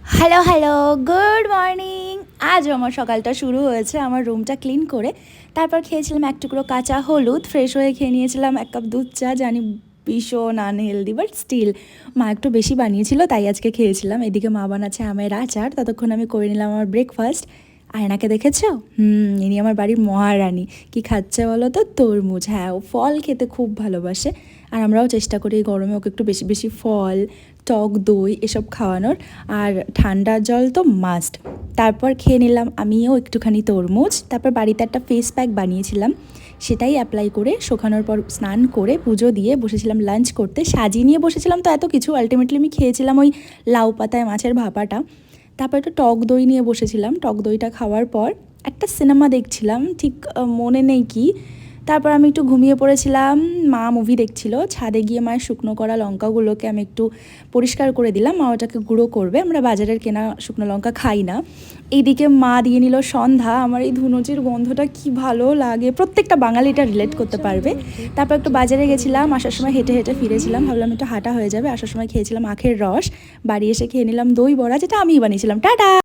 Hello hello, good morning. আজও আমার সকালটা শুরু হয়েছে আমার রুমটা ক্লিন করে। তারপর খেয়েছিলাম এক টুকরো কাঁচা হলুদ, ফ্রেশ হয়ে খেয়ে নিয়েছিলাম এক কাপ দুধ চা। জানি ভীষণ আনহেলদি, বাট স্টিল মা একটু বেশি বানিয়েছিল তাই আজকে খেয়েছিলাম। এদিকে মা বানাচ্ছে আমের আচার, ততক্ষণ আমি করে নিলাম আমার ব্রেকফাস্ট। আয়নাকে দেখেছো? ইনি আমার বাড়ির মহারানী। কি খাচ্ছে বলো তো? তরমুজ। হ্যাঁ, ও ফল খেতে খুব ভালোবাসে, আর আমরাও চেষ্টা করি এই গরমে ওকে একটু বেশি বেশি ফল, টক দই এসব খাওয়ানোর। আর ঠান্ডা জল তো মাস্ট। তারপর খেয়ে নিলাম আমিও একটুখানি তরমুজ। তারপর বাড়িতে একটা ফেস প্যাক বানিয়েছিলাম, সেটাই অ্যাপ্লাই করে শোকানোর পর স্নান করে পুজো দিয়ে বসেছিলাম লাঞ্চ করতে। সাজিয়ে নিয়ে বসেছিলাম তো এত কিছু, আলটিমেটলি আমি খেয়েছিলাম ওই লাউ পাতায় মাছের ভাপাটা। তারপর একটু টক দই নিয়ে বসেছিলাম। টক দইটা খাওয়ার পর একটা সিনেমা দেখছিলাম, ঠিক মনে নেই কি। তারপর আমি একটু ঘুমিয়ে পড়েছিলাম। মা মুভি দেখছিল। ছাদে গিয়ে মায়ের শুকনো করা লঙ্কাগুলোকে আমি একটু পরিষ্কার করে দিলাম, মা ওটাকে গুঁড়ো করবে। আমরা বাজারের কেনা শুকনো লঙ্কা খাই না। এইদিকে মা দিয়ে নিল সন্ধ্যা। আমার এই ধুনুচির গন্ধটা কি ভালো লাগে, প্রত্যেকটা বাঙালি এটা রিলেট করতে পারবে। তারপর একটু বাজারে গেছিলাম, আসার সময় হেঁটে হেঁটে ফিরেছিলাম, ভাবলাম একটু হাঁটা হয়ে যাবে। আসার সময় খেয়েছিলাম আখের রস, বাড়ি এসে খেয়ে নিলাম দই বড়া, যেটা আমিই বানিয়েছিলাম। টাটা।